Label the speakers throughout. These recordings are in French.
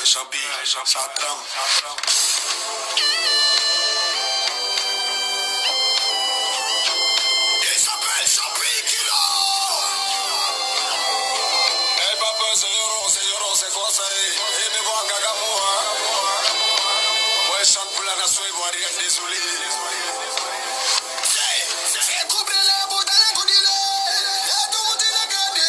Speaker 1: Champi, ça trame. Il s'appelle Champi Kilo. Eh papa, c'est quoi ça? Eh mais bon, Gagamoua. Ouais, chante pour la nation ivoirienne, désolé. C'est couper les bouts dans les coups d'île. Et tout le monde est gardé.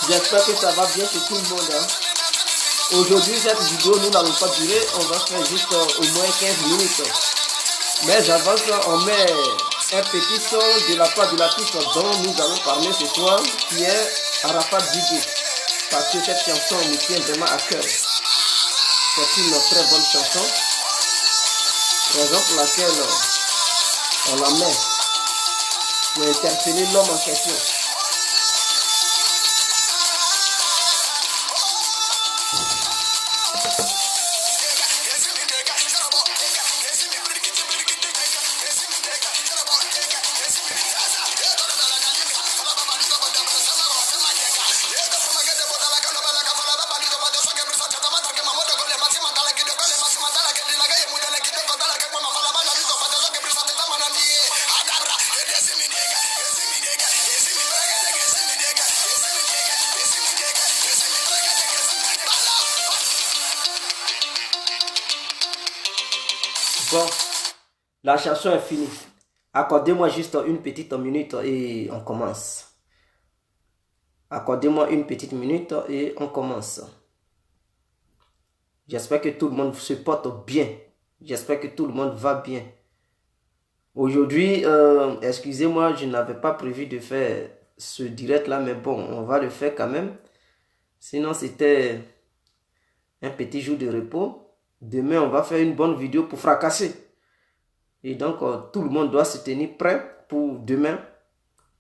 Speaker 2: J'espère que ça va bien pour tout le monde. Aujourd'hui, cette vidéo, nous n'allons pas durer. On va faire juste au moins 15 minutes. Mais avant ça, on met un petit son de la part de l'artiste dont nous allons parler ce soir, qui est Arafat Djigui. Parce que cette chanson me tient vraiment à cœur. C'est une très bonne chanson. Raison pour laquelle on la met pour interpeller l'homme en question. Bon, la chanson est finie. Accordez-moi juste une petite minute et on commence. Accordez-moi une petite minute et on commence. J'espère que tout le monde se porte bien. J'espère que tout le monde va bien. Aujourd'hui, excusez-moi, je n'avais pas prévu de faire ce direct là, mais bon, on va le faire quand même. Sinon, c'était un petit jour de repos. Demain, on va faire une bonne vidéo pour fracasser. Et donc, tout le monde doit se tenir prêt pour demain.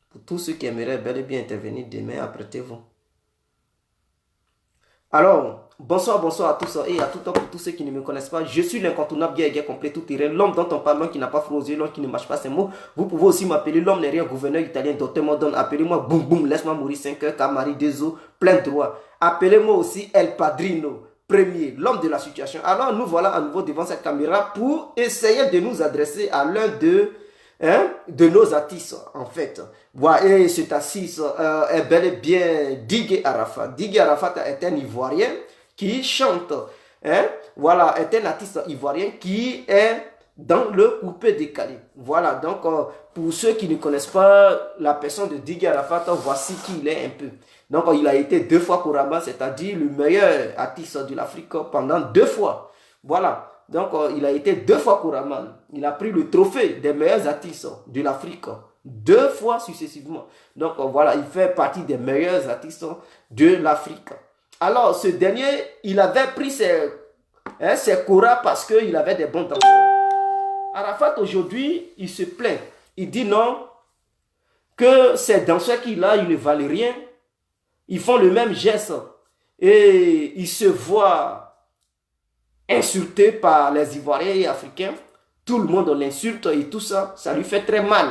Speaker 2: Pour tous ceux qui aimeraient bel et bien intervenir demain, apprêtez-vous. Alors, Bonsoir, bonsoir à tous et à tout temps pour tous ceux qui ne me connaissent pas. Je suis l'incontournable guerrier complet tout terrain, l'homme dont on parle, l'homme qui n'a pas froid aux yeux, l'homme qui ne mâche pas ses mots. Vous pouvez aussi m'appeler l'homme n'est rien, gouverneur italien, docteur Modon. Appelez-moi boum boum, laisse-moi mourir 5 heures, Camari des eaux, plein droit. Appelez-moi aussi El Padrino, premier, l'homme de la situation. Alors nous voilà à nouveau devant cette caméra pour essayer de nous adresser à l'un de nos artistes en fait. Voilà, et cet artiste est bel et bien Digue Arafat. Digue Arafat est un Ivoirien qui chante, voilà, est un artiste ivoirien qui est dans le coupé décalé. Voilà, donc pour ceux qui ne connaissent pas la personne de Digue Arafat, voici qui il est un peu. Donc il a été 2 fois Kouraba, c'est-à-dire le meilleur artiste de l'Afrique pendant 2 fois. Voilà. Donc, il a été 2 fois Kouraman. Il a pris le trophée des meilleurs artistes de l'Afrique 2 fois successivement. Donc, voilà, il fait partie des meilleurs artistes de l'Afrique. Alors, ce dernier, il avait pris ses Koura parce qu'il avait des bons danseurs. Arafat, aujourd'hui, il se plaint. Il dit non, que ces danseurs qu'il a, ils ne valent rien. Ils font le même geste. Et il se voit insulté par les Ivoiriens et Africains. Tout le monde l'insulte et tout ça. Ça lui fait très mal.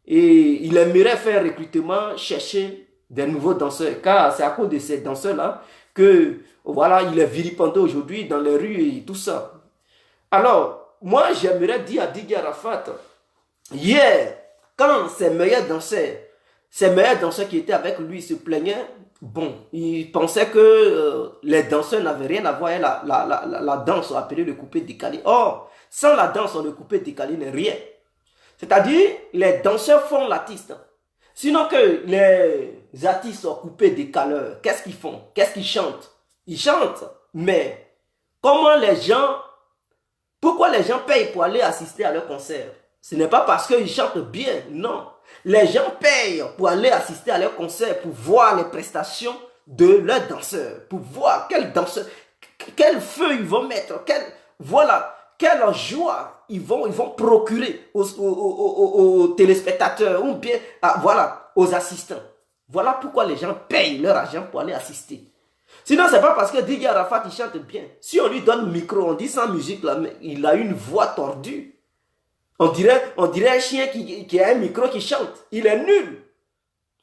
Speaker 2: Et il aimerait faire un recrutement, chercher des nouveaux danseurs. Car c'est à cause de ces danseurs-là que, voilà, il est vilipendé aujourd'hui dans les rues et tout ça. Alors, moi, j'aimerais dire à Digue Arafat, hier, quand ces meilleurs danseurs qui étaient avec lui se plaignaient, bon, il pensait que les danseurs n'avaient rien à voir avec la danse appelée le coupé décalé. Or, sans la danse, le coupé décalé n'est rien. C'est-à-dire, les danseurs font l'artiste. Sinon que les artistes coupés décaleurs, qu'est-ce qu'ils font? Qu'est-ce qu'ils chantent? Ils chantent, mais pourquoi les gens payent pour aller assister à leur concert? Ce n'est pas parce qu'ils chantent bien, non. Les gens payent pour aller assister à leur concert, pour voir les prestations de leurs danseurs, pour voir quel danseur, quel feu ils vont mettre, quelle joie ils vont procurer aux téléspectateurs ou bien aux assistants. Voilà pourquoi les gens payent leur argent pour aller assister. Sinon, ce n'est pas parce que Digue Arafat il chante bien. Si on lui donne le micro, on dit sans musique, là, mais il a une voix tordue. On dirait un chien qui a un micro qui chante. Il est nul.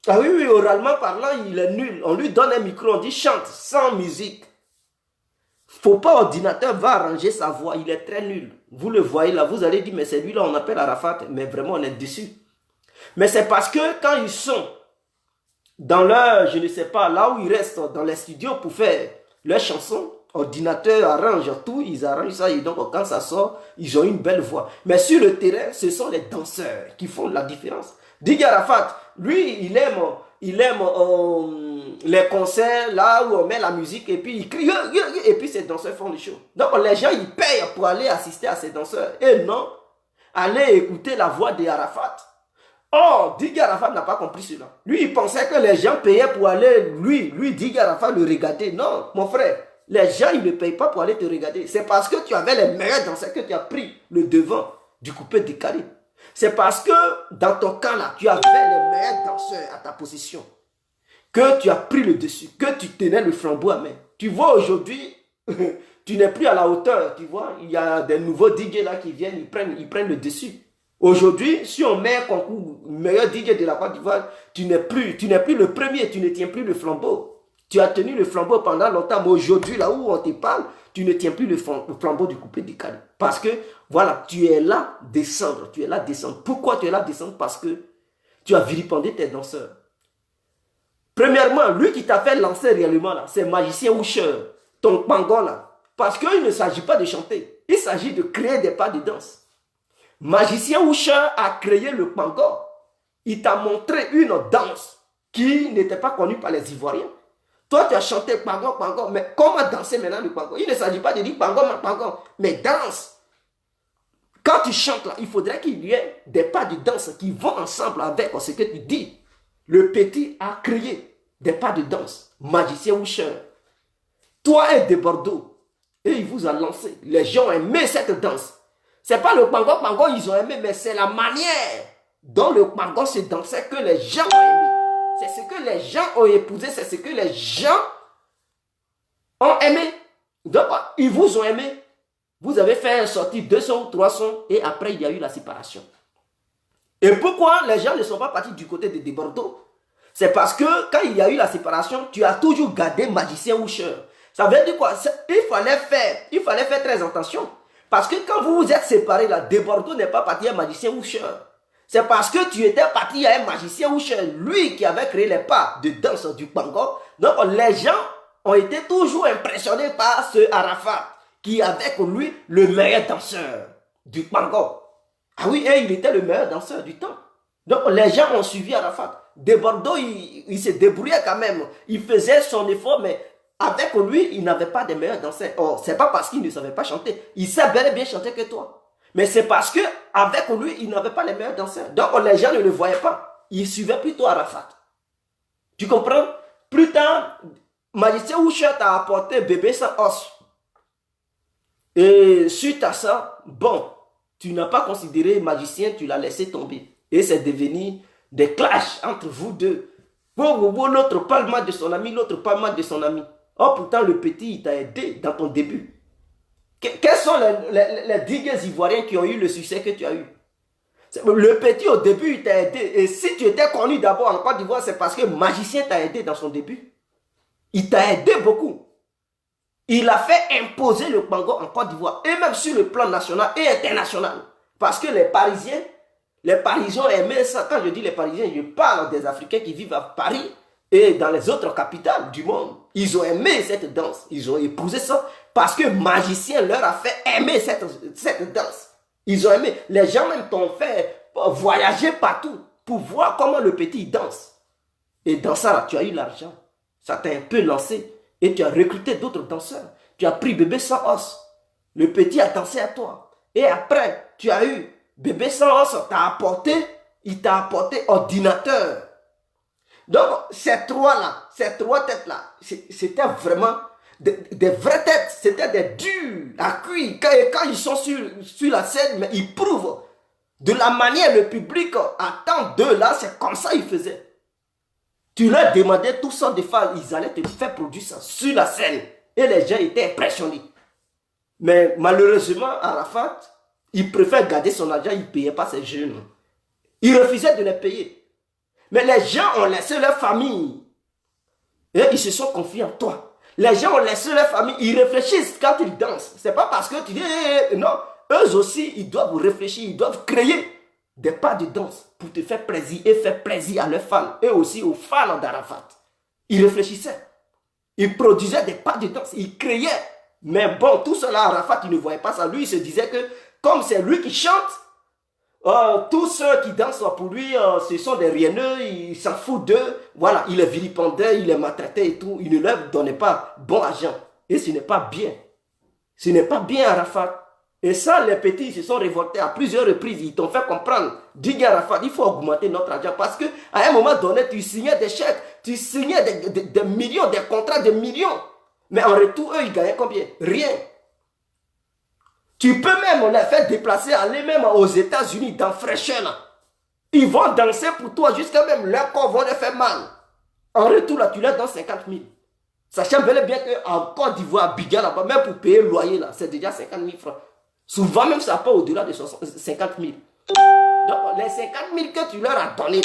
Speaker 2: Ah oui, oralement parlant, il est nul. On lui donne un micro, on dit chante sans musique. Faut pas ordinateur va arranger sa voix, il est très nul. Vous le voyez là, vous allez dire, mais c'est lui là, on appelle Arafat, mais vraiment on est déçu. Mais c'est parce que quand ils sont dans leur, je ne sais pas, là où ils restent dans les studios pour faire leurs chansons, ordinateur arrange tout, ils arrangent ça et donc quand ça sort, ils ont une belle voix. Mais sur le terrain, ce sont les danseurs qui font la différence. Digue Arafat, lui, il aime les concerts là où on met la musique et puis il crie et puis ces danseurs font les shows. Donc les gens ils payent pour aller assister à ces danseurs et non aller écouter la voix de Arafat. Or, Digue Arafat n'a pas compris cela. Lui, il pensait que les gens payaient pour aller, lui Digue Arafat, le regarder. Non, mon frère, les gens, ils ne payent pas pour aller te regarder. C'est parce que tu avais les meilleurs danseurs que tu as pris le devant du coupé décalé. C'est parce que dans ton cas là, tu avais les meilleurs danseurs à ta possession que tu as pris le dessus, que tu tenais le flambeau à main. Tu vois aujourd'hui, tu n'es plus à la hauteur, tu vois. Il y a des nouveaux digues là qui viennent, ils prennent le dessus. Aujourd'hui, si on met un concours meilleur digue de la Côte d'Ivoire, tu n'es plus le premier, tu ne tiens plus le flambeau. Tu as tenu le flambeau pendant longtemps, mais aujourd'hui, là où on te parle, tu ne tiens plus le flambeau du coupé décalé. Parce que, voilà, tu es là descendre, Pourquoi tu es là descendre? Parce que tu as vilipendé tes danseurs. Premièrement, lui qui t'a fait lancer réellement, là, c'est Magicien Usher, ton pangon là. Parce qu'il ne s'agit pas de chanter, il s'agit de créer des pas de danse. Magicien Usher a créé le pango. Il t'a montré une danse qui n'était pas connue par les Ivoiriens. Toi, tu as chanté pango, pango, mais comment danser maintenant le pango? Il ne s'agit pas de dire pango, mais danse. Quand tu chantes là, il faudrait qu'il y ait des pas de danse qui vont ensemble avec ce que tu dis. Le petit a créé des pas de danse. Magicien Usher. Toi est de Bordeaux. Et il vous a lancé. Les gens ont aimé cette danse. C'est pas le pango, ils ont aimé, mais c'est la manière dont le pango se dansait que les gens ont aimé. C'est ce que les gens ont épousé, c'est ce que les gens ont aimé. Donc, ils vous ont aimé. Vous avez fait sortir 200 ou 300 et après, il y a eu la séparation. Et pourquoi les gens ne sont pas partis du côté de Bordeaux? C'est parce que quand il y a eu la séparation, tu as toujours gardé magicien ou cheur. Ça veut dire quoi? Il fallait faire très attention. Parce que quand vous vous êtes séparés là, de Bordeaux n'est pas parti à un magicien ou cheur. C'est parce que tu étais parti à un magicien ou cheur, lui qui avait créé les pas de danse du Bango. Donc les gens ont été toujours impressionnés par ce Arafat qui avait avec lui le meilleur danseur du Bango. Ah oui, et il était le meilleur danseur du temps. Donc les gens ont suivi Arafat. De Bordeaux, il se débrouillait quand même. Il faisait son effort, mais avec lui, il n'avait pas de meilleurs danseurs. Oh, c'est pas parce qu'il ne savait pas chanter. Il sait bel et bien chanter que toi. Mais c'est parce que avec lui, il n'avait pas les meilleurs danseurs. Donc les gens ne le voyaient pas. Ils suivaient plutôt Arafat. Tu comprends? Plus tard, Magicien Usher t'a apporté bébé sans os. Et suite à ça, bon, tu n'as pas considéré magicien, tu l'as laissé tomber. Et c'est devenu des clashs entre vous deux. L'autre parle mal de son ami, l'autre parle mal de son ami. Oh, pourtant, le petit, il t'a aidé dans ton début. Quels sont les digues ivoiriens qui ont eu le succès que tu as eu? Le petit, au début, il t'a aidé. Et si tu étais connu d'abord en Côte d'Ivoire, c'est parce que magicien t'a aidé dans son début. Il t'a aidé beaucoup. Il a fait imposer le Bango en Côte d'Ivoire. Et même sur le plan national et international. Parce que les Parisiens aimaient ça. Quand je dis les Parisiens, je parle des Africains qui vivent à Paris et dans les autres capitales du monde. Ils ont aimé cette danse. Ils ont épousé ça parce que magicien leur a fait aimer cette danse. Ils ont aimé. Les gens même t'ont fait voyager partout pour voir comment le petit danse. Et dans ça, là, tu as eu l'argent. Ça t'a un peu lancé. Et tu as recruté d'autres danseurs. Tu as pris bébé sans os. Le petit a dansé à toi. Et après, tu as eu bébé sans os. Il t'a apporté ordinateur. Donc, ces trois têtes-là, c'était vraiment des vraies têtes. C'était des durs à cuire. Quand ils sont sur la scène, mais ils prouvent de la manière le public attend d'eux là, c'est comme ça ils faisaient. Tu leur demandais tout ça de faire, ils allaient te faire produire ça sur la scène. Et les gens étaient impressionnés. Mais malheureusement, Arafat, il préfère garder son argent, il ne payait pas ses jeunes. Il refusait de les payer. Mais les gens ont laissé leur famille. Et ils se sont confiés en toi. Les gens ont laissé leur famille, ils réfléchissent quand ils dansent. C'est pas parce que tu dis, non, eux aussi, ils doivent réfléchir, ils doivent créer des pas de danse pour te faire plaisir et faire plaisir à leurs fans et aussi aux fans d'Arafat. Ils réfléchissaient. Ils produisaient des pas de danse. Ils créaient. Mais bon, tout cela, Arafat, il ne voyait pas ça. Lui, il se disait que comme c'est lui qui chante, tous ceux qui dansent pour lui, ce sont des rienneux, il s'en fout d'eux. Voilà, il les vilipendait, il les maltraitait et tout. Il ne leur donnait pas bon argent. Et ce n'est pas bien. Ce n'est pas bien, Arafat. Et ça, les petits se sont révoltés à plusieurs reprises. Ils t'ont fait comprendre. Dis Arafat, il faut augmenter notre argent. Parce qu'à un moment donné, tu signais des chèques. Tu signais des millions, des contrats de millions. Mais en retour, eux, ils gagnaient combien? Rien. Tu peux même les faire déplacer, aller même aux États-Unis, dans fraîcheur là. Ils vont danser pour toi, jusqu'à même leur corps vont les faire mal. En retour, là, tu leur donnes 50 000. Sachant bel et bien qu'en Côte d'Ivoire, à Biga, là-bas, même pour payer le loyer, là, c'est déjà 50 000 francs. Souvent même ça pas au-delà de 50 000. Donc les 50 000 que tu leur as donné,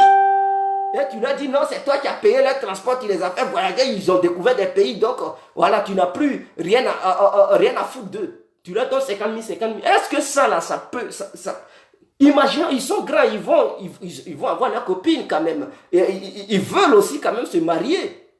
Speaker 2: et tu leur dis non, c'est toi qui as payé leur transport, tu les as fait voyager, ils ont découvert des pays, donc voilà, tu n'as plus rien à foutre d'eux. Tu leur donnes 50 000, 50 000. Est-ce que ça là, ça peut... Imaginons, ils sont grands, ils vont avoir leur copine quand même. Et, ils veulent aussi quand même se marier.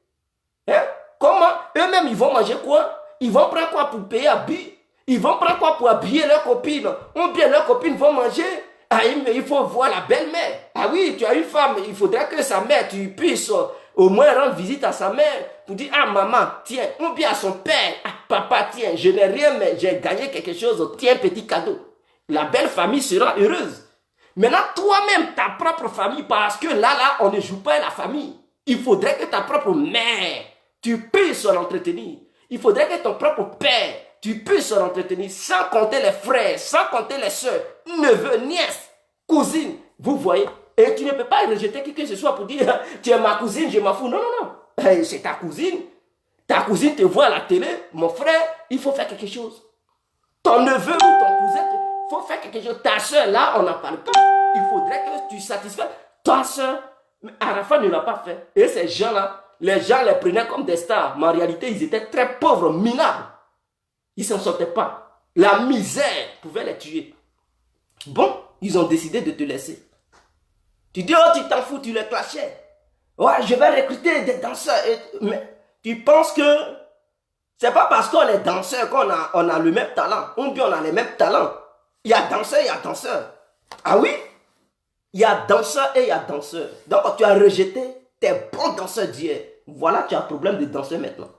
Speaker 2: Hein? Comment? Eux-mêmes, ils vont manger quoi? Ils vont prendre quoi pour payer à billes? Ils vont prendre quoi pour habiller leurs copines? Ou bien leurs copines vont manger? Ah, il faut voir la belle-mère. Ah oui, tu as une femme, il faudrait que sa mère, tu puisses au moins rendre visite à sa mère pour dire, ah maman, tiens, ou bien à son père, ah papa, tiens, je n'ai rien, mais j'ai gagné quelque chose, tiens, petit cadeau. La belle famille sera heureuse. Maintenant, toi-même, ta propre famille, parce que là, on ne joue pas à la famille. Il faudrait que ta propre mère, tu puisses l'entretenir. Il faudrait que ton propre père, tu puisses l'entretenir, sans compter les frères, sans compter les soeurs, neveux, nièces, cousines. Vous voyez? Et tu ne peux pas rejeter qui que ce soit pour dire, tu es ma cousine, je m'en fous. Non, non, non. C'est ta cousine. Ta cousine te voit à la télé, mon frère, il faut faire quelque chose. Ton neveu ou ton cousin, il faut faire quelque chose. Ta soeur, là, on n'en parle pas. Il faudrait que tu satisfais ta soeur. Mais Arafat ne l'a pas fait. Et ces gens-là, les gens les prenaient comme des stars. Mais en réalité, ils étaient très pauvres, minables. Ils ne s'en sortaient pas. La misère pouvait les tuer. Bon, ils ont décidé de te laisser. Tu dis, oh, tu t'en fous, tu les clashais. Ouais, je vais recruter des danseurs. Mais tu penses que c'est pas parce qu'on est danseur qu'on a le même talent. Ou bien on a les mêmes talents. Il y a danseur, il y a danseur. Ah oui? Il y a danseur et il y a danseur. Donc tu as rejeté tes bons danseurs d'hier. Voilà, tu as un problème de danseur maintenant.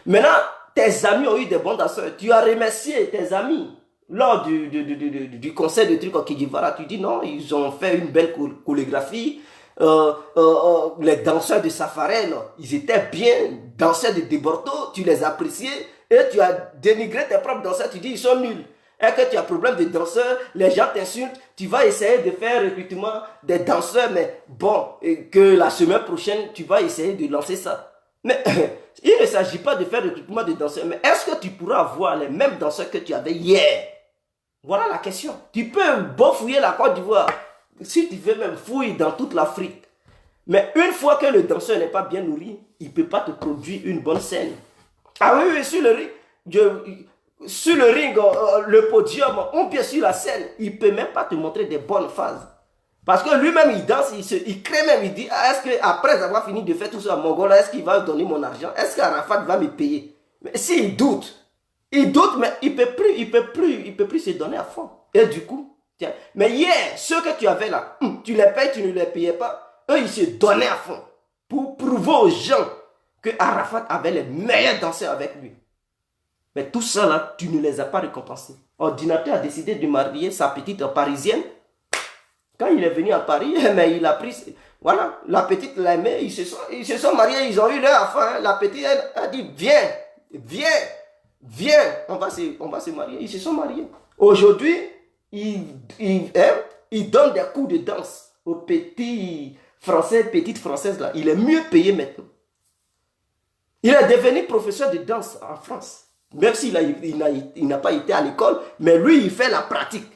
Speaker 2: Maintenant, tes amis ont eu des bons danseurs. Tu as remercié tes amis. Lors du concert de trucs au Kidivara, tu dis non, ils ont fait une belle chorégraphie. Les danseurs de Safarel, ils étaient bien. Danseurs de Deborto, tu les appréciais. Et tu as dénigré tes propres danseurs, tu dis ils sont nuls. Et que tu as problème de danseurs, les gens t'insultent, tu vas essayer de faire recrutement des danseurs, mais bon, que la semaine prochaine, tu vas essayer de lancer ça. Mais il ne s'agit pas de faire recrutement de danseurs, mais est-ce que tu pourras avoir les mêmes danseurs que tu avais hier? Voilà la question. Tu peux beau fouiller la Côte d'Ivoire, si tu veux même fouiller dans toute l'Afrique. Mais une fois que le danseur n'est pas bien nourri, il ne peut pas te produire une bonne scène. Ah oui, sur le ring, le podium, ou bien sur la scène, il ne peut même pas te montrer des bonnes phases. Parce que lui-même, il danse, il crée même, il dit, est-ce qu'après avoir fini de faire tout ça à Mongola, est-ce qu'il va donner mon argent? Est-ce qu'Arafat va me payer? Mais s'il doute, mais il peut plus se donner à fond. Et du coup, tiens, mais hier, ceux que tu avais là, tu les payes, tu ne les payais pas, eux, ils se donnaient à fond pour prouver aux gens que Arafat avait les meilleurs danseurs avec lui. Mais tout ça là, tu ne les as pas récompensés. Ordinateur a décidé de marier sa petite parisienne. Quand il est venu à Paris, mais il a pris... Voilà, la petite l'aimait, ils se sont mariés, ils ont eu leur enfant. La petite, elle a dit, viens, on va se marier. Ils se sont mariés. Aujourd'hui, il donne des cours de danse aux petites françaises là. Il est mieux payé maintenant. Il est devenu professeur de danse en France. Même s'il n'a pas été à l'école, mais lui, il fait la pratique.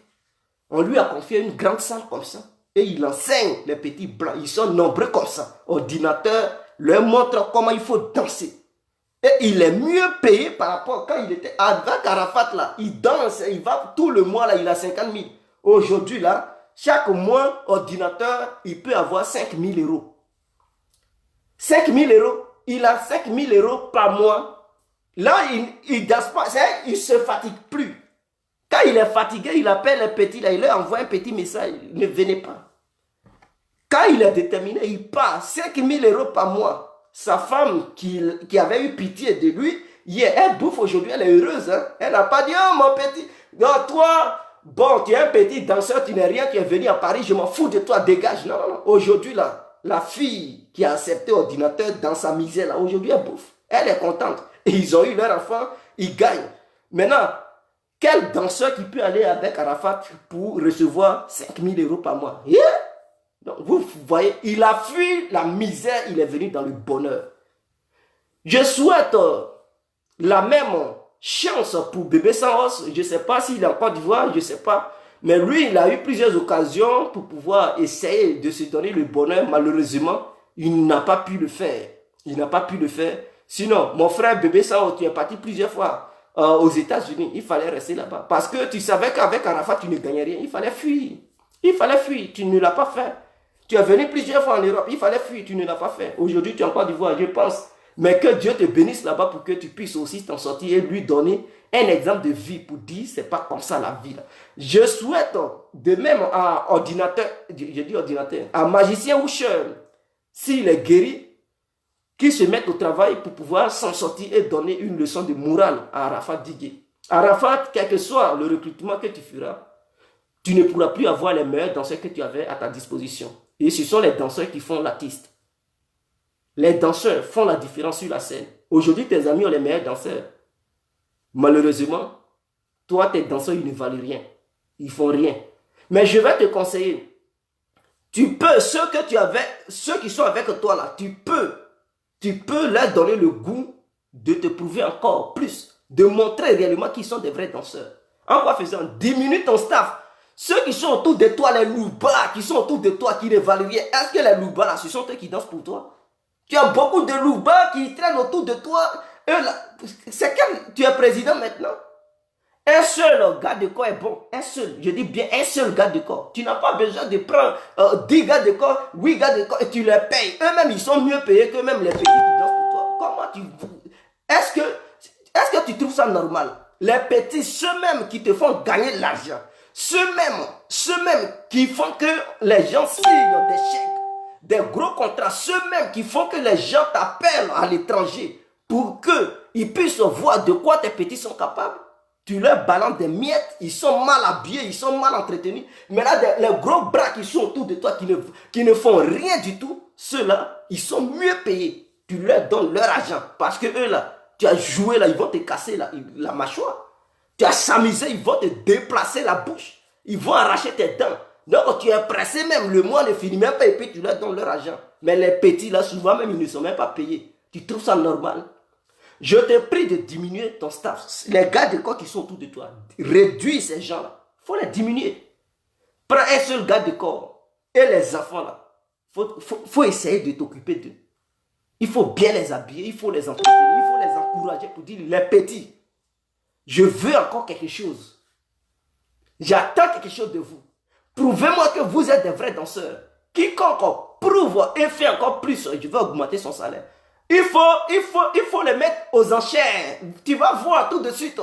Speaker 2: On lui a confié une grande salle comme ça. Et il enseigne les petits blancs. Ils sont nombreux comme ça. Ordinateur leur montre comment il faut danser. Et il est mieux payé par rapport quand il était avec Arafat là. Il danse, il va tout le mois là, il a 50 000. Aujourd'hui là, chaque mois, ordinateur, il peut avoir 5 000 euros. 5 000 euros. Il a 5 000 euros par mois. Là, il danse pas, il ne se fatigue plus. Quand il est fatigué, il appelle les petits, là, il leur envoie un petit message, ne venez pas. Quand il est déterminé, il part 5 000 euros par mois. Sa femme qui avait eu pitié de lui, hier, elle bouffe aujourd'hui, elle est heureuse. Hein? Elle n'a pas dit, oh mon petit, non, toi, bon, tu es un petit danseur, tu n'es rien, tu es venu à Paris, je m'en fous de toi, dégage. Non, non, non. Aujourd'hui, là, la fille qui a accepté ordinateur dans sa misère, là, aujourd'hui, elle bouffe. Elle est contente. Et ils ont eu leur enfant, ils gagnent. Maintenant, quel danseur qui peut aller avec Arafat pour recevoir 5 000 euros par mois? Yeah? Donc, vous voyez, il a fui la misère, il est venu dans le bonheur. Je souhaite la même chance pour Bébé Sanros. Je ne sais pas s'il est en Côte d'Ivoire, je ne sais pas. Mais lui, il a eu plusieurs occasions pour pouvoir essayer de se donner le bonheur. Malheureusement, il n'a pas pu le faire. Il n'a pas pu le faire. Sinon, mon frère Bébé Sanros, tu es parti plusieurs fois aux États-Unis. Il fallait rester là-bas. Parce que tu savais qu'avec Arafat, tu ne gagnais rien. Il fallait fuir. Il fallait fuir. Tu ne l'as pas fait. Tu es venu plusieurs fois en Europe. Il fallait fuir. Tu ne l'as pas fait. Aujourd'hui, tu es en Côte d'Ivoire, je pense. Mais que Dieu te bénisse là-bas pour que tu puisses aussi t'en sortir et lui donner un exemple de vie pour dire c'est pas comme ça la vie. Là. Je souhaite de même à ordinateur, je dis ordinateur, à magicien ou cher, s'il est guéri, qu'il se mette au travail pour pouvoir s'en sortir et donner une leçon de morale à Arafat Didier. Arafat, quel que soit le recrutement que tu feras, tu ne pourras plus avoir les meilleurs danseurs que tu avais à ta disposition. Et ce sont les danseurs qui font l'artiste. Les danseurs font la différence sur la scène. Aujourd'hui, tes amis ont les meilleurs danseurs. Malheureusement, toi, tes danseurs, ils ne valent rien. Ils font rien. Mais je vais te conseiller. Tu peux, ceux qui sont avec toi là, tu peux leur donner le goût de te prouver encore plus, de montrer réellement qu'ils sont des vrais danseurs. En quoi faisant? Diminue ton staff. Ceux qui sont autour de toi, les loupas qui sont autour de toi, qui l'évaluent, est-ce que les loupas là, ce sont eux qui dansent pour toi? Tu as beaucoup de loupas qui traînent autour de toi. C'est comme tu es président maintenant. Un seul gars de corps est bon. Un seul, je dis bien un seul gars de corps. Tu n'as pas besoin de prendre 10 gars de corps, 8 gars de corps et tu les payes. Eux-mêmes, ils sont mieux payés que même les petits qui dansent pour toi. Comment tu... Est-ce que tu trouves ça normal? Les petits, ceux-mêmes qui te font gagner de l'argent, ceux-mêmes qui font que les gens signent des chèques, des gros contrats, ceux-mêmes qui font que les gens t'appellent à l'étranger pour qu'ils puissent voir de quoi tes petits sont capables. Tu leur balances des miettes, ils sont mal habillés, ils sont mal entretenus. Mais là, les gros bras qui sont autour de toi, qui ne font rien du tout, ceux-là, ils sont mieux payés. Tu leur donnes leur argent. Parce que eux, là, tu as joué, là, ils vont te casser la mâchoire. Tu as s'amusé, ils vont te déplacer la bouche. Ils vont arracher tes dents. Donc, tu es pressé même, le mois ne finit même pas et puis tu leur donnes leur argent. Mais les petits, là, souvent même, ils ne sont même pas payés. Tu trouves ça normal? Je te prie de diminuer ton staff. Les gars de corps qui sont autour de toi, réduis ces gens-là. Il faut les diminuer. Prends un seul gars de corps. Et les enfants, là, faut essayer de t'occuper d'eux. Il faut bien les habiller, il faut les entretenir, il faut les encourager pour dire, les petits, je veux encore quelque chose. J'attends quelque chose de vous. Prouvez-moi que vous êtes des vrais danseurs. Quiconque prouve et fait encore plus, je vais augmenter son salaire. Il faut les mettre aux enchères. Tu vas voir tout de suite.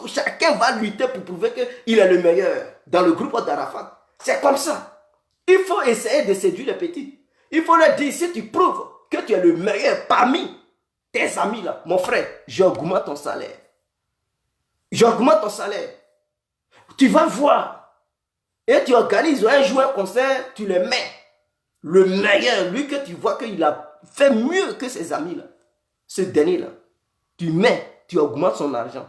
Speaker 2: Chacun va lutter pour prouver qu'il est le meilleur dans le groupe d'Arafat. C'est comme ça. Il faut essayer de séduire les petits. Il faut leur dire, si tu prouves que tu es le meilleur parmi tes amis là, mon frère, j'augmente ton salaire. J'augmente ton salaire. Tu vas voir. Et tu organises un jour un concert, tu le mets. Le meilleur, lui que tu vois qu'il a fait mieux que ses amis là. Ce dernier là. Tu mets, tu augmentes son argent.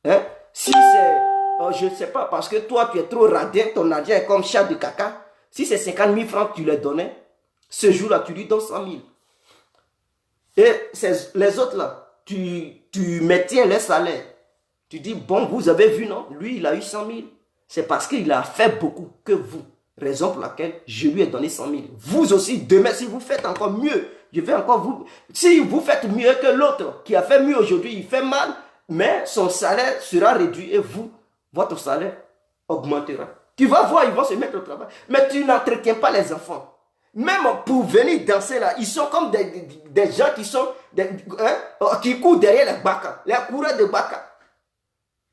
Speaker 2: Hein? Si c'est, je ne sais pas, parce que toi tu es trop radin, ton argent est comme chat de caca. Si c'est 50 000 francs que tu lui donnais, ce jour-là, tu lui donnes 100 000. Et les autres là, tu maintiens les salaires. Tu dis, bon, vous avez vu, non? Lui, il a eu 100 000. C'est parce qu'il a fait beaucoup que vous. Raison pour laquelle je lui ai donné 100 000. Vous aussi, demain, si vous faites encore mieux, je vais encore vous... Si vous faites mieux que l'autre qui a fait mieux aujourd'hui, il fait mal, mais son salaire sera réduit et vous, votre salaire augmentera. Tu vas voir, ils vont se mettre au travail. Mais tu n'entretiens pas les enfants. Même pour venir danser là, ils sont comme des gens qui sont... qui courent derrière les bacas, les coureurs de bacas.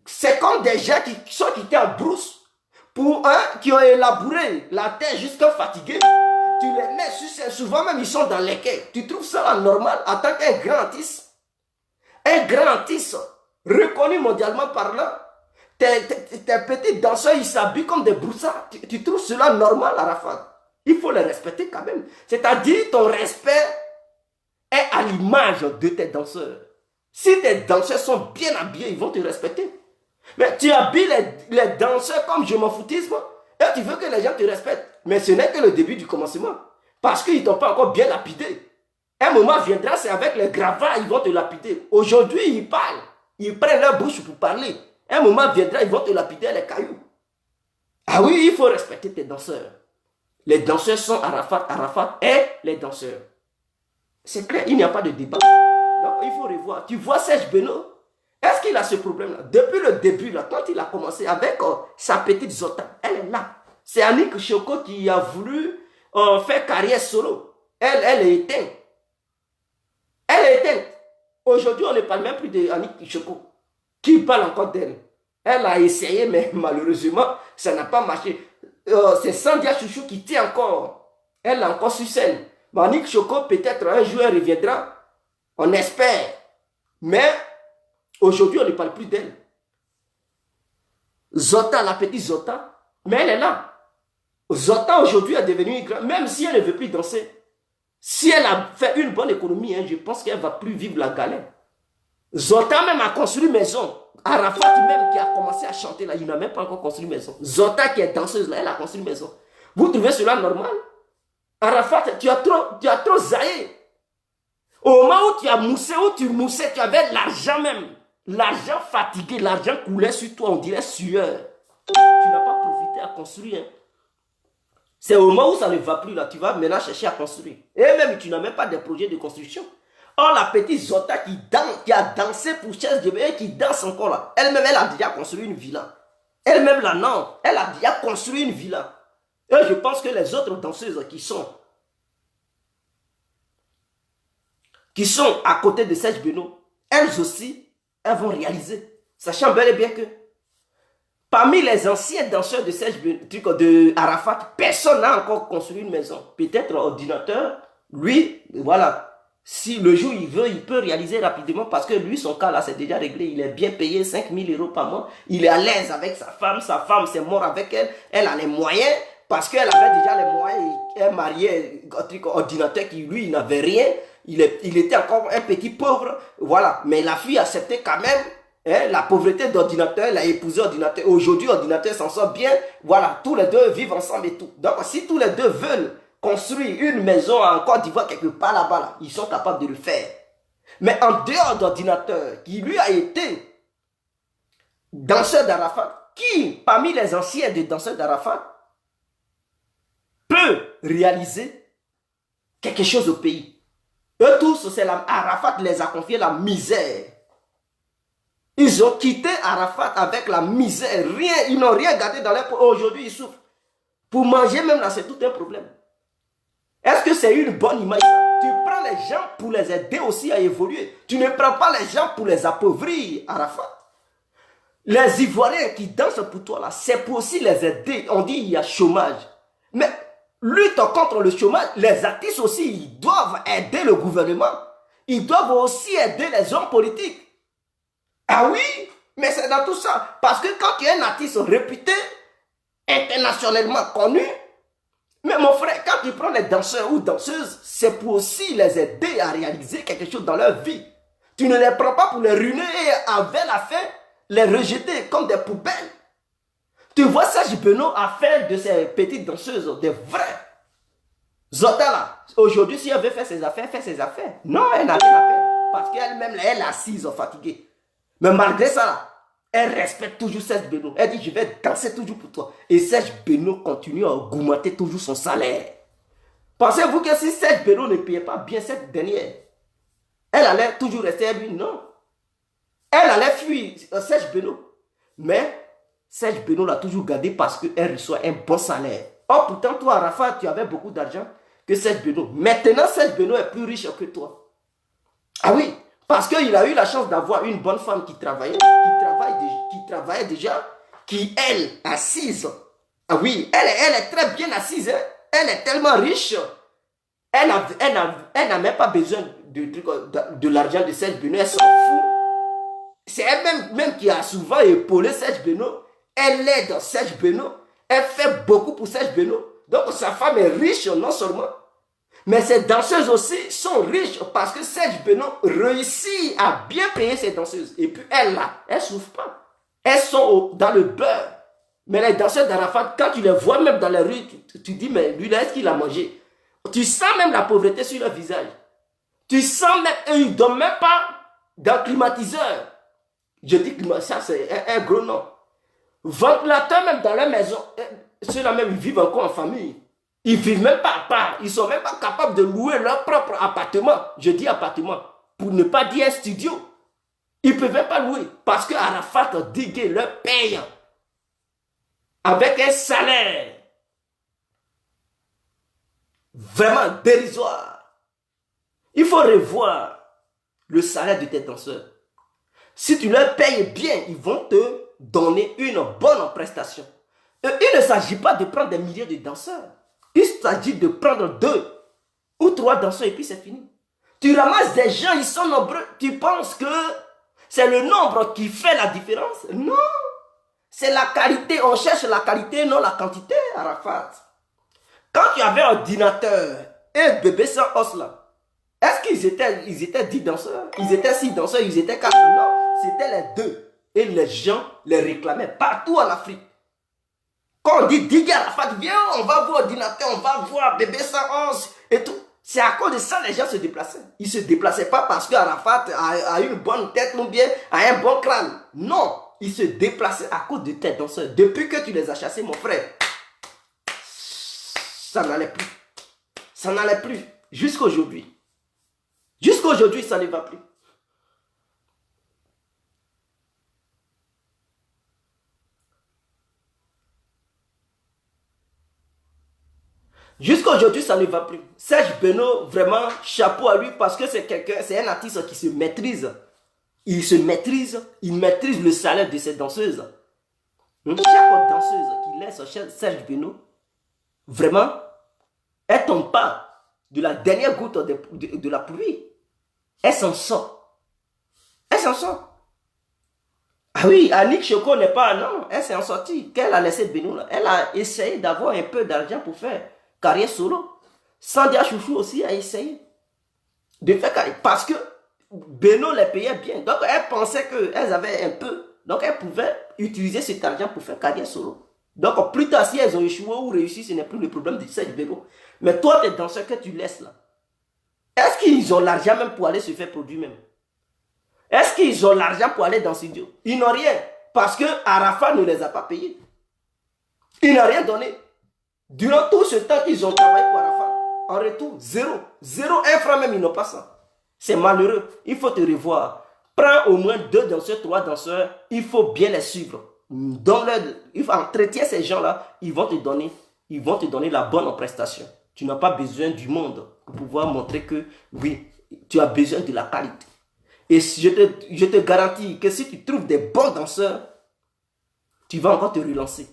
Speaker 2: C'est comme des gens qui étaient en brousse. Pour qui ont élaboré la terre jusqu'à fatiguer, tu les mets sur souvent même ils sont dans les quais. Tu trouves ça normal en tant qu'un grand artiste? Un grand artiste reconnu mondialement parlant. Tes petits danseurs, ils s'habillent comme des broussards. Tu trouves cela normal, Arafat? Il faut les respecter quand même. C'est-à-dire ton respect est à l'image de tes danseurs. Si tes danseurs sont bien habillés, ils vont te respecter. Mais tu habilles les danseurs comme je m'en foutisme et tu veux que les gens te respectent. Mais ce n'est que le début du commencement. Parce qu'ils ne t'ont pas encore bien lapidé. Un moment viendra, c'est avec les gravats, ils vont te lapider. Aujourd'hui, ils parlent. Ils prennent leur bouche pour parler. Un moment viendra, ils vont te lapider les cailloux. Ah oui, il faut respecter tes danseurs. Les danseurs sont Arafat et les danseurs. C'est clair, il n'y a pas de débat. Donc, il faut revoir. Tu vois Serge Beno? Est-ce qu'il a ce problème-là? Depuis le début, là, quand il a commencé avec sa petite Zota, elle est là. C'est Annick Choco qui a voulu faire carrière solo. Elle est éteinte. Elle est éteinte. Aujourd'hui, on ne parle même plus d'Annick Choco. Qui parle encore d'elle? Elle a essayé, mais malheureusement, ça n'a pas marché. C'est Sandia Chouchou qui tient encore. Elle est encore sur scène. Mais Annick Choco, peut-être un jour, elle reviendra. On espère. Mais aujourd'hui, on ne parle plus d'elle. Zota, la petite Zota, mais elle est là. Zota, aujourd'hui, est devenue une grande... Même si elle ne veut plus danser, si elle a fait une bonne économie, je pense qu'elle ne va plus vivre la galère. Zota même a construit une maison. Arafat même qui a commencé à chanter là, il n'a même pas encore construit une maison. Zota qui est danseuse là, elle a construit une maison. Vous trouvez cela normal? Arafat, tu as trop zaillé. Au moment où tu as moussé, où tu moussais, tu avais l'argent même. L'argent fatigué, l'argent coulait sur toi, on dirait sueur. Tu n'as pas profité à construire. C'est au moment où ça ne va plus là, tu vas maintenant chercher à construire. Et même tu n'as même pas de projet de construction. Or la petite Zota qui a dansé pour Chess et qui danse encore là, elle-même elle a déjà construit une villa. Elle-même là non, elle a déjà construit une villa. Et je pense que les autres danseuses qui sont à côté de Serge Beno, elles aussi, elles vont réaliser. Sachant bel et bien que parmi les anciens danseurs de Serge Beno, de Arafat, personne n'a encore construit une maison. Peut-être ordinateur, lui, voilà. Si le jour il veut, il peut réaliser rapidement parce que lui, son cas là, c'est déjà réglé. Il est bien payé, 5 000 € par mois. Il est à l'aise avec sa femme c'est mort avec elle. Elle a les moyens parce qu'elle avait déjà les moyens. Elle mariait un ordinateur qui, lui, il n'avait rien. Il était encore un petit pauvre. Voilà. Mais la fille acceptait quand même la pauvreté d'ordinateur. Elle a épousé ordinateur. Aujourd'hui, ordinateur s'en sort bien. Voilà. Tous les deux vivent ensemble et tout. Donc, si tous les deux veulent construire une maison en Côte d'Ivoire quelque part là-bas, là, ils sont capables de le faire. Mais en dehors d'ordinateur, qui lui a été danseur d'Arafat, qui, parmi les anciens des danseurs d'Arafat, peut réaliser quelque chose au pays. Eux tous, c'est Arafat les a confié la misère. Ils ont quitté Arafat avec la misère. Rien, ils n'ont rien gardé dans leur... Aujourd'hui, ils souffrent. Pour manger même là, c'est tout un problème. Est-ce que c'est une bonne image? Tu prends les gens pour les aider aussi à évoluer. Tu ne prends pas les gens pour les appauvrir, Arafat. Les Ivoiriens qui dansent pour toi là, c'est pour aussi les aider. On dit il y a chômage. Mais lutte contre le chômage, les artistes aussi, ils doivent aider le gouvernement. Ils doivent aussi aider les hommes politiques. Ah oui, mais c'est dans tout ça. Parce que quand tu es un artiste réputé, internationalement connu, mais mon frère, quand tu prends les danseurs ou danseuses, c'est pour aussi les aider à réaliser quelque chose dans leur vie. Tu ne les prends pas pour les ruiner et avec la fin, les rejeter comme des poubelles. Tu vois Serge Beno a fait de ces petites danseuses des vraies. Zota là, aujourd'hui si elle veut faire ses affaires, fait ses affaires. Non, elle n'a rien à faire. Parce qu'elle-même, elle est assise, fatiguée. Mais malgré ça là, elle respecte toujours Serge Beno. Elle dit, je vais danser toujours pour toi. Et Serge Beno continue à augmenter toujours son salaire. Pensez-vous que si Serge Beno ne payait pas bien cette dernière, elle allait toujours rester à lui? Non. Elle allait fuir Serge Beno. Mais Serge Beno l'a toujours gardé parce qu'elle reçoit un bon salaire. Or, pourtant, toi, Arafat, tu avais beaucoup d'argent que Serge Beno. Maintenant, Serge Beno est plus riche que toi. Ah oui, parce qu'il a eu la chance d'avoir une bonne femme qui travaillait déjà, qui, elle, assise. Ah oui, elle est très bien assise. Hein? Elle est tellement riche. Elle n'a même pas besoin de l'argent de Serge Beno. Elle s'en fout. C'est elle-même qui a souvent épaulé Serge Beno. Elle aide Serge Beno. Elle fait beaucoup pour Serge Beno. Donc sa femme est riche non seulement, mais ses danseuses aussi sont riches parce que Serge Beno réussit à bien payer ses danseuses. Et puis elles là, elles ne souffrent pas. Elles sont dans le beurre. Mais les danseurs d'Arafat, quand tu les vois même dans la rue, tu dis, mais lui là, est-ce qu'il a mangé? Tu sens même la pauvreté sur leur visage. Tu sens même, et ils ne dorment même pas dans le climatiseur. Je dis que ça c'est un gros nom. Ventilateur même dans leur maison. Ceux-là même, ils vivent encore en famille. Ils ne vivent même pas à part. Ils ne sont même pas capables de louer leur propre appartement. Je dis appartement, pour ne pas dire studio. Ils ne peuvent même pas louer. Parce que Arafat Digue leur paye avec un salaire vraiment dérisoire. Il faut revoir le salaire de tes danseurs. Si tu leur payes bien, ils vont te donner une bonne prestation. Et il ne s'agit pas de prendre des milliers de danseurs. Il s'agit de prendre 2 ou 3 danseurs et puis c'est fini. Tu ramasses des gens, ils sont nombreux. Tu penses que c'est le nombre qui fait la différence? Non. C'est la qualité. On cherche la qualité, non la quantité, Arafat. Quand tu avais un ordinateur et bébé sans os là, est-ce qu'ils étaient 10 danseurs? Ils étaient 6 danseurs, ils étaient 4. Non, c'était les 2. Et les gens les réclamaient partout en Afrique. Quand on dit Digue Arafat, viens, on va voir ordinateur, on va voir bébé sans os et tout. C'est à cause de ça que les gens se déplaçaient. Ils ne se déplaçaient pas parce qu'Arafat a une bonne tête ou bien a un bon crâne. Non, ils se déplaçaient à cause de tes danseurs. Depuis que tu les as chassés, mon frère, ça n'allait plus. Ça n'allait plus. Jusqu'à aujourd'hui. Jusqu'à aujourd'hui, ça ne va plus. Jusqu'à aujourd'hui, ça ne va plus. Serge Beno, vraiment, chapeau à lui parce que c'est quelqu'un, c'est un artiste qui se maîtrise. Il se maîtrise, il maîtrise le salaire de ses danseuses. Chaque danseuse qui laisse Serge Beno, vraiment, elle ne tombe pas de la dernière goutte de la pluie. Elle s'en sort. Elle s'en sort. Ah oui, Annick Choco n'est pas, non, elle s'est en sortie. Qu'elle a laissé Beno là. Elle a essayé d'avoir un peu d'argent pour faire carrière solo. Sandia Chouchou aussi a essayé de faire carrière. Parce que Beno les payait bien. Donc elle pensait qu'elles avaient un peu. Donc elle pouvait utiliser cet argent pour faire carrière solo. Donc plus tard, si elles ont échoué ou réussi, ce n'est plus le problème de Serge Beno. Mais toi, tes danseurs que tu laisses là, est-ce qu'ils ont l'argent même pour aller se faire produire même? Est-ce qu'ils ont l'argent pour aller dans ce studio? Ils n'ont rien. Parce que Arafat ne les a pas payés. Il n'a rien donné. Durant tout ce temps qu'ils ont travaillé pour Arafat, en retour, zéro. Zéro, un franc même, ils n'ont pas ça. C'est malheureux. Il faut te revoir. Prends au moins 2 danseurs, 3 danseurs. Il faut bien les suivre. Il faut entretenir ces gens-là. Ils vont te donner la bonne prestation. Tu n'as pas besoin du monde pour pouvoir montrer que, oui, tu as besoin de la qualité. Et je te garantis que si tu trouves des bons danseurs, tu vas encore te relancer.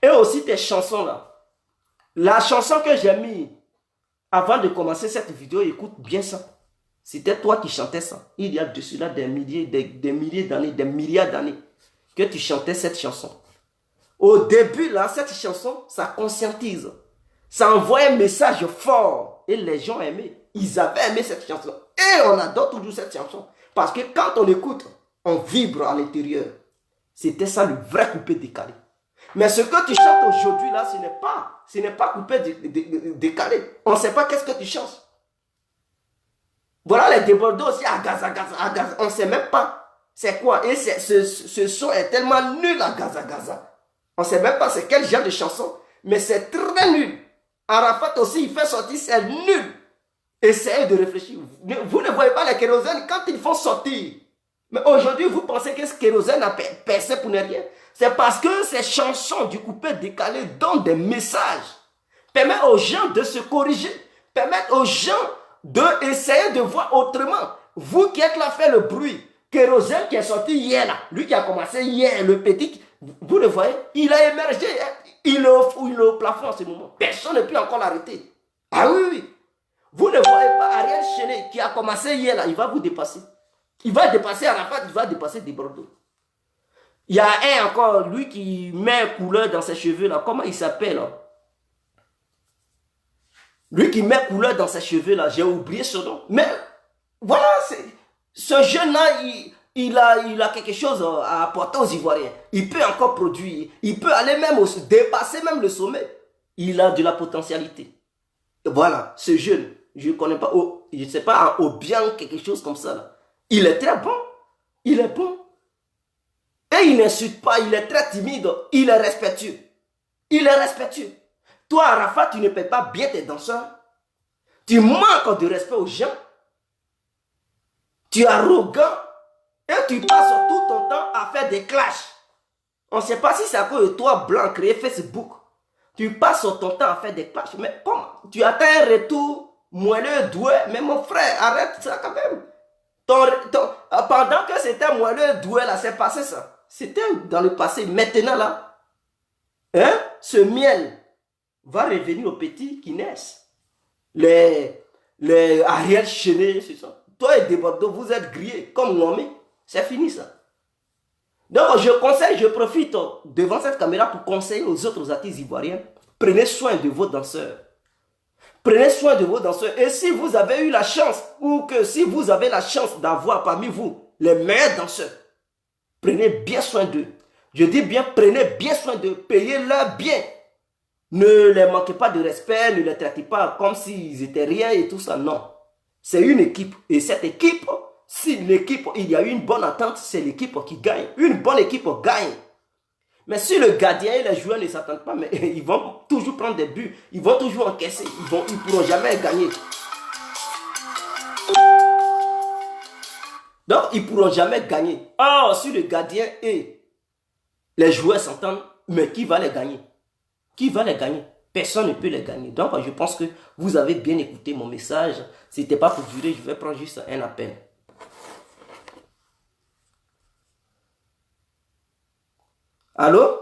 Speaker 2: Et aussi tes chansons là. La chanson que j'ai mis avant de commencer cette vidéo, écoute bien ça. C'était toi qui chantais ça. Il y a dessus là des milliers d'années, des milliards d'années que tu chantais cette chanson. Au début là, cette chanson, ça conscientise. Ça envoie un message fort. Et les gens aimaient. Ils avaient aimé cette chanson. Et on adore toujours cette chanson. Parce que quand on écoute, on vibre à l'intérieur. C'était ça le vrai coupé décalé. Mais ce que tu chantes aujourd'hui là, ce n'est pas coupé décalé. On ne sait pas qu'est-ce que tu chantes. Voilà les débordés aussi à Gaza. On ne sait même pas c'est quoi. Et ce son est tellement nul à Gaza. On ne sait même pas c'est quel genre de chanson. Mais c'est très nul. Arafat aussi, il fait sortir, c'est nul. Essayez de réfléchir. Vous ne voyez pas les kérosènes quand ils font sortir. Mais aujourd'hui, vous pensez que ce kérosène a percé pour ne rien. C'est parce que ces chansons du coupé décalé donnent des messages. Permettent aux gens de se corriger. Permettent aux gens d'essayer de voir autrement. Vous qui êtes là, faites le bruit. Kérosène qui est sorti hier là. Lui qui a commencé hier, le petit. Vous le voyez, il a émergé. Il est au plafond en ce moment. Personne ne peut encore l'arrêter. Ah oui. Vous ne voyez pas Ariel Chenet qui a commencé hier là, il va vous dépasser. Il va dépasser Arafat, il va dépasser des Bordeaux. Il y a un encore, lui qui met couleur dans ses cheveux là, comment il s'appelle là? Lui qui met couleur dans ses cheveux là, j'ai oublié ce nom. Mais voilà, ce jeune là, il a quelque chose à apporter aux Ivoiriens. Il peut encore produire, il peut aller même dépasser même le sommet. Il a de la potentialité. Voilà, ce jeune. Je ne connais pas, je ne sais pas, au bien quelque chose comme ça. Là. Il est très bon. Il est bon. Et il n'insulte pas, il est très timide. Il est respectueux. Il est respectueux. Toi, Arafat, tu ne paies pas bien tes danseurs. Tu manques de respect aux gens. Tu es arrogant. Et tu passes tout ton temps à faire des clashs. On ne sait pas si c'est à cause de toi, blanc, créé Facebook. Tu passes ton temps à faire des clashs. Mais comment? Tu attends un retour moelleux, doué. Mais mon frère, arrête ça quand même. Pendant que c'était moelleux, doué, là, c'est passé ça. C'était dans le passé. Maintenant, là, hein, ce miel va revenir aux petits qui naissent. Les Ariel Chenet, c'est ça. Toi et Desbordeaux, vous êtes grillés comme nommés. C'est fini ça. Donc, je conseille, je profite devant cette caméra pour conseiller aux autres artistes ivoiriens. Prenez soin de vos danseurs. Prenez soin de vos danseurs. Et si vous avez eu la chance, ou que si vous avez la chance d'avoir parmi vous les meilleurs danseurs, prenez bien soin d'eux. Je dis bien, prenez bien soin d'eux. Payez-leur bien. Ne les manquez pas de respect, ne les traitez pas comme s'ils étaient rien et tout ça, non. C'est une équipe. Et cette équipe, si l'équipe, il y a une bonne entente, c'est l'équipe qui gagne. Une bonne équipe gagne. Mais si le gardien et les joueurs ne s'attendent pas, mais ils vont toujours prendre des buts, ils vont toujours encaisser, ils ne pourront jamais gagner. Donc, ils ne pourront jamais gagner. Or, si le gardien et les joueurs s'entendent, mais qui va les gagner? Qui va les gagner? Personne ne peut les gagner. Donc, je pense que vous avez bien écouté mon message. Ce n'était pas pour durer, je vais prendre juste un appel. Allô?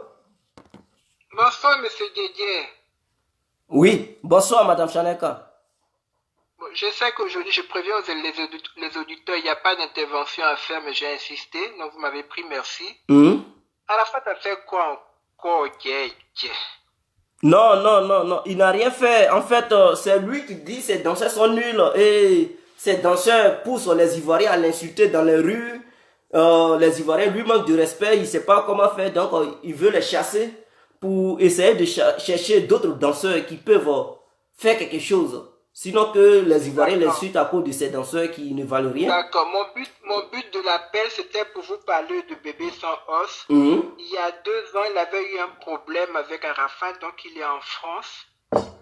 Speaker 3: Bonsoir, monsieur Didier.
Speaker 2: Oui, bonsoir, madame Chaneka.
Speaker 3: Bon, je sais qu'aujourd'hui, je préviens les auditeurs, il n'y a pas d'intervention à faire, mais j'ai insisté, donc vous m'avez pris, merci. À la fin, tu as fait quoi encore,
Speaker 2: Non, non, non, non, il n'a rien fait. En fait, c'est lui qui dit que ces danseurs sont nuls et ces danseurs poussent les Ivoiriens à l'insulter dans les rues. Les Ivoiriens lui manquent de respect, il ne sait pas comment faire, donc il veut les chasser pour essayer de chercher d'autres danseurs qui peuvent faire quelque chose. Sinon que les Ivoiriens les insultent à cause de ces danseurs qui ne valent rien.
Speaker 3: D'accord, mon but de l'appel, c'était pour vous parler de Bébé sans os. Il y a 2 ans, il avait eu un problème avec Arafat, donc il est en France.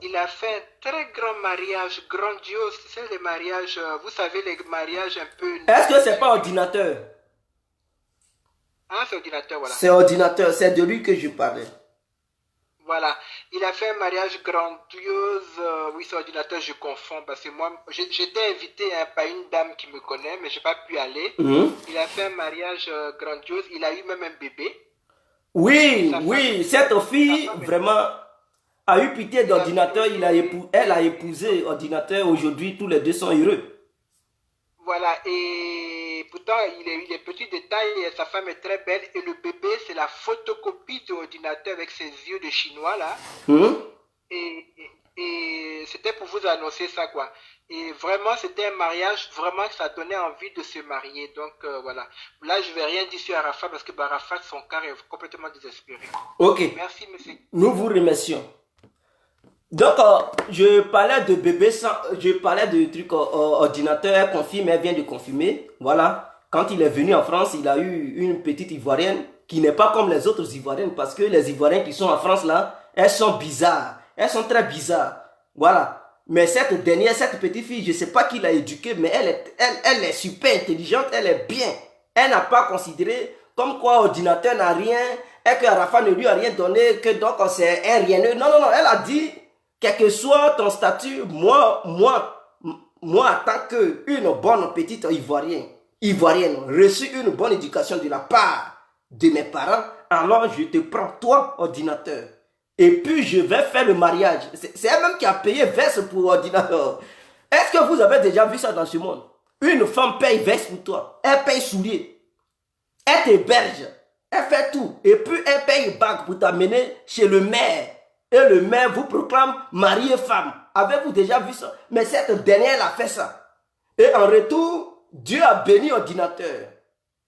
Speaker 3: Il a fait un très grand mariage, grandiose. C'est les mariages, vous savez, les mariages un peu...
Speaker 2: Est-ce que c'est pas ordinateur?
Speaker 3: Ah, c'est ordinateur, voilà.
Speaker 2: C'est ordinateur, c'est de lui que je parlais.
Speaker 3: Voilà, il a fait un mariage grandiose, oui c'est ordinateur, je confonds, parce que moi, j'étais invité par une dame qui me connaît, mais je n'ai pas pu aller. Il a fait un mariage grandiose, il a eu même un bébé.
Speaker 2: Oui, oui, cette fille, vraiment, a eu pitié d'ordinateur, elle a épousé ordinateur, aujourd'hui tous les deux sont heureux.
Speaker 3: Voilà, et pourtant il est petit détail, sa femme est très belle, et le bébé c'est la photocopie de l'ordinateur avec ses yeux de chinois là. Et c'était pour vous annoncer ça quoi. Et vraiment c'était un mariage, vraiment ça donnait envie de se marier. Donc voilà. Là je vais rien dire sur Arafat parce que Arafat son cœur est complètement désespéré.
Speaker 2: Ok.
Speaker 3: Merci monsieur.
Speaker 2: Nous vous remercions. Donc, je parlais de bébé sans... Je parlais de trucs ordinateur, elle confirme, elle vient de confirmer. Voilà. Quand il est venu en France, il a eu une petite Ivoirienne qui n'est pas comme les autres Ivoiriennes parce que les Ivoiriennes qui sont en France là, elles sont bizarres. Elles sont très bizarres. Voilà. Mais cette dernière, cette petite fille, je ne sais pas qui l'a éduquée, mais elle est super intelligente, elle est bien. Elle n'a pas considéré comme quoi ordinateur n'a rien et que Arafat ne lui a rien donné, que donc c'est un rien. Non, non, non, elle a dit... Quel que soit ton statut, moi, en tant qu'une bonne petite Ivoirienne, reçu une bonne éducation de la part de mes parents, alors je te prends, toi, ordinateur. Et puis je vais faire le mariage. C'est elle-même qui a payé verse pour ordinateur. Est-ce que vous avez déjà vu ça dans ce monde? Une femme paye verse pour toi. Elle paye souliers. Elle t'héberge. Elle fait tout. Et puis elle paye bague pour t'amener chez le maire. Et le maire vous proclame mari et femme. Avez-vous déjà vu ça? Mais cette dernière, elle a fait ça. Et en retour, Dieu a béni ordinateur.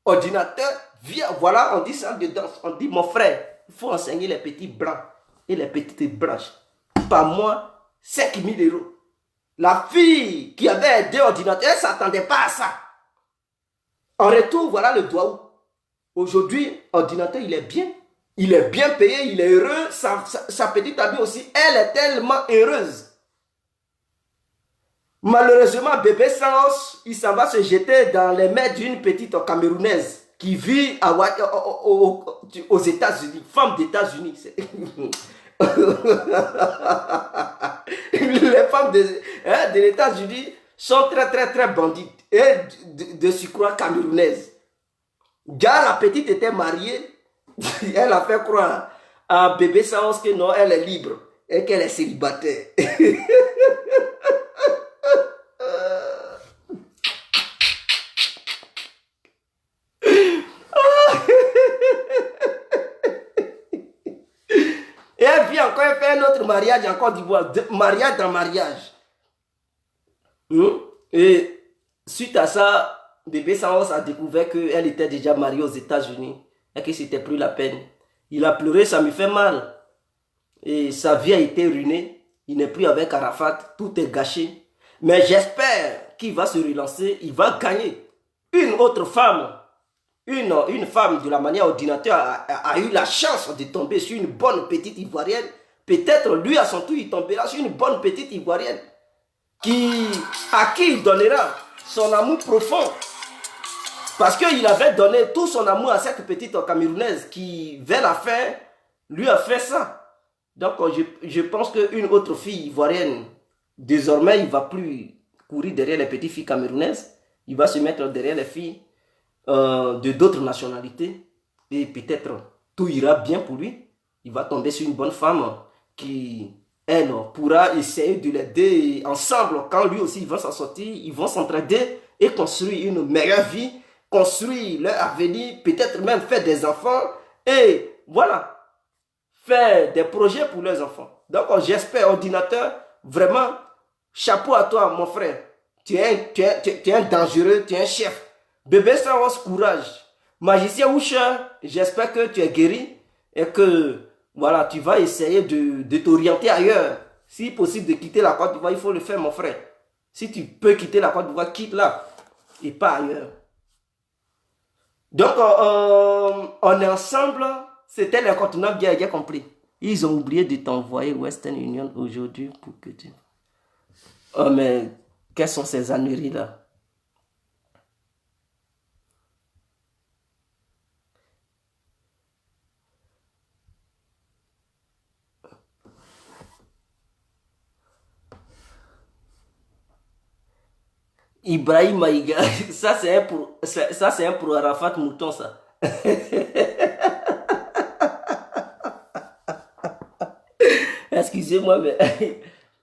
Speaker 2: Ordinateur, viens, voilà, on dit ça dedans. On dit, mon frère, il faut enseigner les petits blancs et les petites blanches. Par mois, 5 000 €. La fille qui avait aidé ordinateur, elle ne s'attendait pas à ça. En retour, voilà le doigt. Aujourd'hui, ordinateur, il est bien. Il est bien payé, il est heureux. Sa petite amie aussi, elle est tellement heureuse. Malheureusement, bébé sans, il s'en va se jeter dans les mains d'une petite Camerounaise qui vit aux États-Unis, femme d'États-Unis. Les femmes de l'États-Unis sont très, très, très bandites et de surcroît camerounaises. Gars, la petite était mariée. Elle a fait croire à bébé Saons que non, elle est libre et qu'elle est célibataire. Et elle vient encore faire un autre mariage en Côte d'Ivoire, mariage dans mariage. Et suite à ça, bébé Saons a découvert qu'elle était déjà mariée aux États-Unis et que c'était plus la peine. Il a pleuré, ça me fait mal. et sa vie a été ruinée. Il n'est plus avec Arafat, tout est gâché. Mais j'espère qu'il va se relancer, il va gagner. Une autre femme, une femme de la manière ordinateur a eu la chance de tomber sur une bonne petite Ivoirienne. Peut-être lui à son tour il tombera sur une bonne petite Ivoirienne à qui il donnera son amour profond. Parce qu'il avait donné tout son amour à cette petite Camerounaise qui, vers la fin, lui a fait ça. Donc je pense qu'une autre fille ivoirienne, désormais il ne va plus courir derrière les petites filles camerounaises. Il va se mettre derrière les filles de d'autres nationalités. Et peut-être tout ira bien pour lui. Il va tomber sur une bonne femme qui, elle, pourra essayer de l'aider ensemble. Quand lui aussi il va s'en sortir, ils vont s'entraider et construire une meilleure vie, construire leur avenir, peut-être même faire des enfants. Et voilà, faire des projets pour leurs enfants. Donc j'espère, ordinateur, vraiment, chapeau à toi mon frère. Tu es un dangereux, tu es un chef. Bébé Saros, courage. Magicien Usher, j'espère que tu es guéri et que voilà, tu vas essayer de t'orienter ailleurs. Si possible de quitter la Côte d'Ivoire, il faut le faire mon frère. Si tu peux quitter la Côte d'Ivoire, quitte-la et pas ailleurs. Donc on est ensemble, c'était l'incontournable, bien compris. Ils ont oublié de t'envoyer Western Union aujourd'hui pour que tu... Oh mais... Quelles sont ces âneries-là? Ibrahim Maïga, ça c'est un pour Arafat Mouton, ça. Excusez-moi, mais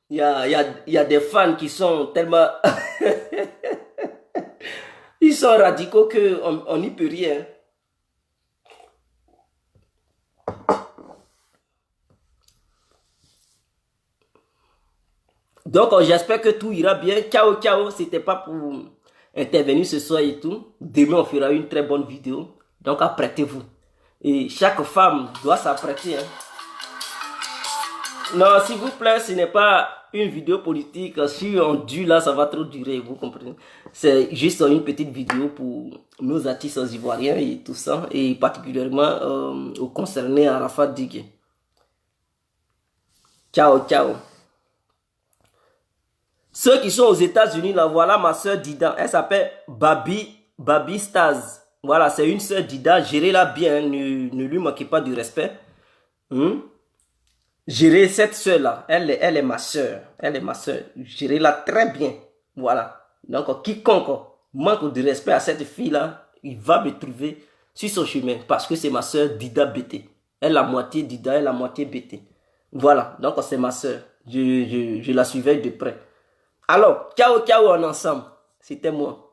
Speaker 2: il y a des fans qui sont tellement... Ils sont radicaux qu'on n'y peut rien. Donc j'espère que tout ira bien. Ciao, ciao. C'était pas pour intervenir ce soir et tout. Demain on fera une très bonne vidéo. Donc apprêtez-vous. Et chaque femme doit s'apprêter. Hein. Non, s'il vous plaît, ce n'est pas une vidéo politique. Si on dure là, ça va trop durer, vous comprenez. C'est juste une petite vidéo pour nos artistes ivoiriens et tout ça. Et particulièrement aux concernés Arafat Digue. Ciao, ciao. Ceux qui sont aux États-Unis, là, voilà ma soeur Dida. Elle s'appelle Babi Staz. Voilà, c'est une soeur Dida. Gérez-la bien, ne lui manquez pas du respect. Gérez cette soeur-là. Elle est ma soeur. Elle est ma soeur. Gérez-la très bien. Voilà. Donc, quiconque manque de respect à cette fille-là, il va me trouver sur son chemin. Parce que c'est ma soeur Dida BT. Elle est la moitié Dida, elle est la moitié BT. Voilà. Donc, c'est ma soeur. Je la suivais de près. Alors, ciao, ciao en ensemble. C'était moi.